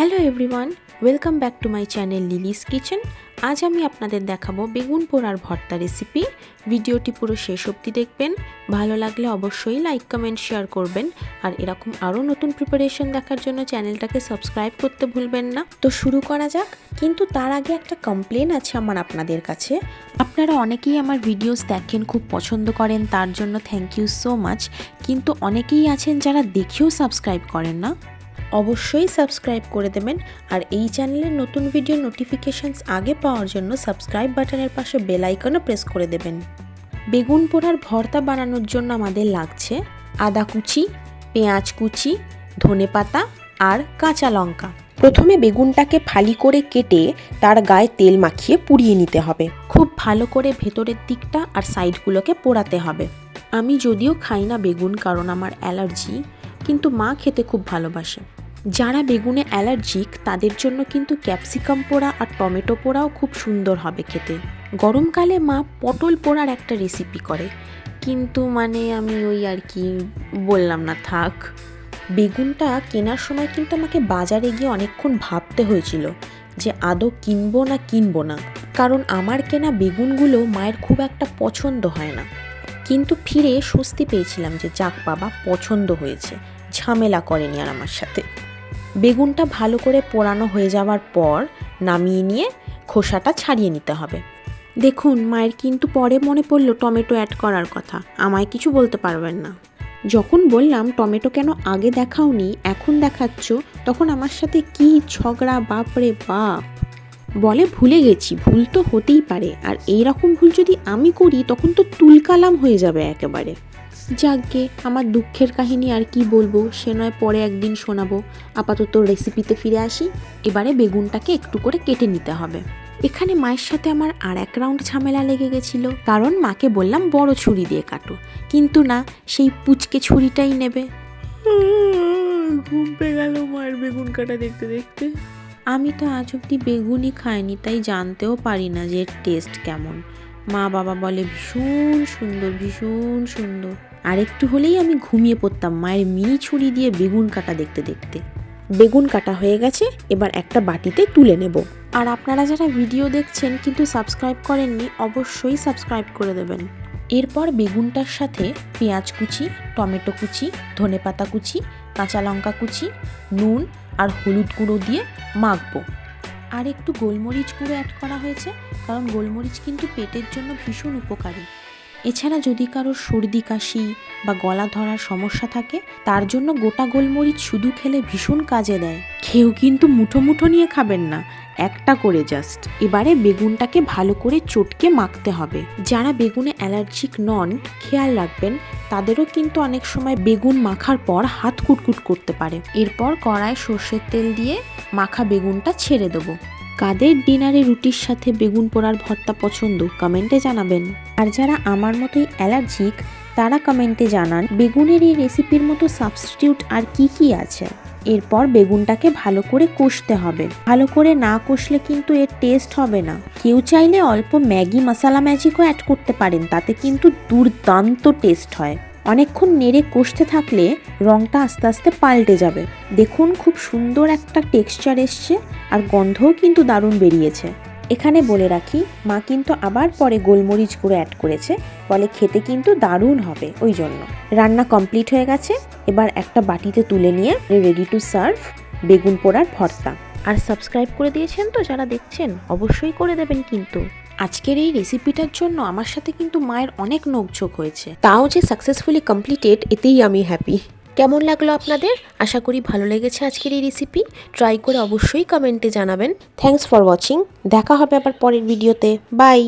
Hello everyone, welcome back to my channel Lily's kitchen. আজ আমি আপনাদের দেখাবো বেগুন পোড়ার ভর্তা রেসিপি। ভিডিওটি পুরো শেষ অবধি দেখবেন। ভালো লাগলে অবশ্যই লাইক কমেন্ট শেয়ার করবেন, আর এরকম আরও নতুন প্রিপারেশন দেখার জন্য চ্যানেলটাকে সাবস্ক্রাইব করতে ভুলবেন না। তো শুরু করা যাক, কিন্তু তার আগে একটা কমপ্লেন আছে আমার আপনাদের কাছে। আপনারা অনেকেই আমার ভিডিওস দেখেন, খুব পছন্দ করেন, তার জন্য থ্যাংক ইউ সো মাচ। কিন্তু অনেকেই আছেন যারা দেখেও সাবস্ক্রাইব করেন না। অবশ্যই সাবস্ক্রাইব করে দেবেন, আর এই চ্যানেলের নতুন ভিডিও নোটিফিকেশানস আগে পাওয়ার জন্য সাবস্ক্রাইব বাটনের পাশে বেল আইকনও প্রেস করে দেবেন। বেগুন পোড়ার ভর্তা বানানোর জন্য আমাদের লাগছে আদা কুচি, পেঁয়াজ কুচি, ধনেপাতা আর কাঁচা লঙ্কা। প্রথমে বেগুনটাকে ফালি করে কেটে তার গায়ে তেল মাখিয়ে পুড়িয়ে নিতে হবে। খুব ভালো করে ভেতরের দিকটা আর সাইডগুলোকে পোড়াতে হবে। আমি যদিও খাই না বেগুন, কারণ আমার অ্যালার্জি, কিন্তু মা খেতে খুব ভালোবাসে। যারা বেগুনে অ্যালার্জিক তাদের জন্য কিন্তু ক্যাপসিকাম পোড়া আর টমেটো পোড়াও খুব সুন্দর হবে খেতে। গরমকালে মা পটল পোড়ার একটা রেসিপি করে, কিন্তু আমি ওই আর কি বললাম না, থাক। বেগুনটা কেনার সময় কিন্তু আমাকে বাজারে গিয়ে অনেকক্ষণ ভাবতে হয়েছিল যে আদৌ কিনবো না, কারণ আমার কেনা বেগুনগুলো মায়ের খুব একটা পছন্দ হয় না। কিন্তু ফিরে স্বস্তি পেয়েছিলাম যে যাক বাবা, পছন্দ হয়েছে, ঝামেলা করেনি আর আমার সাথে। বেগুনটা ভালো করে পোড়ানো হয়ে যাওয়ার পর নামিয়ে নিয়ে খোসাটা ছাড়িয়ে নিতে হবে। দেখুন, মায়ের কিন্তু পরে মনে পড়লো টমেটো অ্যাড করার কথা। আমায় কিছু বলতে পারবেন না। যখন বললাম টমেটো কেন আগে দেখাওনি, এখন দেখাচ্ছ, তখন আমার সাথে কি ঝগড়া, বাপরে বাপ। বলে ভুলে গেছি, ভুল তো হতেই পারে, আর এই রকম ভুল যদি আমি করি তখন তো তুলকালাম হয়ে যাবে একেবারে। যাকগে, আমার দুঃখের কাহিনী আর কি বলবো, সে নয় পরে একদিন শোনাবো। আপাতত রেসিপিতে ফিরে আসি। এবারে বেগুনটাকে একটু করে কেটে নিতে হবে। এখানে মায়ের সাথে আমার আর এক রাউন্ড ঝামেলা লেগে গেছিলো, কারণ মাকে বললাম বড় ছুরি দিয়ে কাটো, কিন্তু না, সেই পুচকে ছুরিটাই নেবে। ঘুম পেয়ে গেল মায়ের বেগুন কাটা দেখতে দেখতে। আমি তো আজ অব্দি বেগুনই খাইনি, তাই জানতেও পারি না যে এর টেস্ট কেমন। মা বাবা বলে ভীষণ সুন্দর, ভীষণ সুন্দর। আর একটু হলেই আমি ঘুমিয়ে পড়তাম মায়ের মিনি ছুরি দিয়ে বেগুন কাটা দেখতে দেখতে। বেগুন কাটা হয়ে গেছে, এবার একটা বাটিতে তুলে নেব। আর আপনারা যারা ভিডিও দেখছেন কিন্তু সাবস্ক্রাইব করেননি, অবশ্যই সাবস্ক্রাইব করে দেবেন। এরপর বেগুনটার সাথে পেঁয়াজ কুচি, টমেটো কুচি, ধনেপাতা কুচি, কাঁচা লঙ্কা কুচি, নুন আর হলুদ গুঁড়ো দিয়ে মাখবো। আর একটু গোলমরিচ গুঁড়ো অ্যাড করা হয়েছে, কারণ গোলমরিচ কিন্তু পেটের জন্য ভীষণ উপকারী। এছাড়া যদি কারোর সর্দি কাশি বা গলা ধরার সমস্যা থাকে, তার জন্য গোটা গোলমরিচ শুধু খেলে ভীষণ কাজে দেয়। কেউ কিন্তু মুঠো মুঠো নিয়ে খাবেন না, একটা করে জাস্ট। এবারে বেগুনটাকে ভালো করে চটকে মাখতে হবে। যারা বেগুনে অ্যালার্জিক নন, খেয়াল রাখবেন, তাদেরও কিন্তু অনেক সময় বেগুন মাখার পর হাত কুটকুট করতে পারে। এরপর কড়ায় সর্ষের তেল দিয়ে মাখা বেগুনটা ছেড়ে দেবো। কাদের ডিনারে রুটির সাথে বেগুন পোড়ার ভর্তা পছন্দ কমেন্টে জানাবেন। আর যারা আমার মতোই অ্যালার্জিক, তারা কমেন্টে জানান বেগুনের এই রেসিপির মতো সাবস্টিটিউট আর কি কি আছে। এরপর বেগুনটাকে ভালো করে কষতে হবে। ভালো করে না কষলে কিন্তু এর টেস্ট হবে না। কেউ চাইলে অল্প ম্যাগি মশলা ম্যাজিকও অ্যাড করতে পারেন, তাতে কিন্তু দুর্দান্ত টেস্ট হয়। অনেকক্ষণ নেড়ে কষতে থাকলে রঙটা আস্তে আস্তে পাল্টে যাবে। দেখুন, খুব সুন্দর একটা টেক্সচার এসছে, আর গন্ধও কিন্তু দারুণ বেরিয়েছে। এখানে বলে রাখি, মা কিন্তু আবার পরে গোলমরিচ গুঁড়ো অ্যাড করেছে, বলে খেতে কিন্তু দারুণ হবে, ওই জন্য। রান্না কমপ্লিট হয়ে গেছে, এবার একটা বাটিতে তুলে নিয়ে রেডি টু সার্ভ বেগুন পোড়ার ভর্তা। আর সাবস্ক্রাইব করে দিয়েছেন তো যারা দেখছেন, অবশ্যই করে দেবেন কিন্তু। আজকের এই রেসিপিটার জন্য আমার সাথে কিন্তু মায়ের অনেক নোকঝোক হয়েছে, তাও যে সাকসেসফুলি কমপ্লিটেড, এতেই আমি হ্যাপি। কেমন লাগলো আপনাদের? আশা করি ভালো লেগেছে আজকের এই রেসিপি। ট্রাই করে অবশ্যই কমেন্টে জানাবেন। Thanks for watching. দেখা হবে আবার পরের ভিডিওতে। বাই।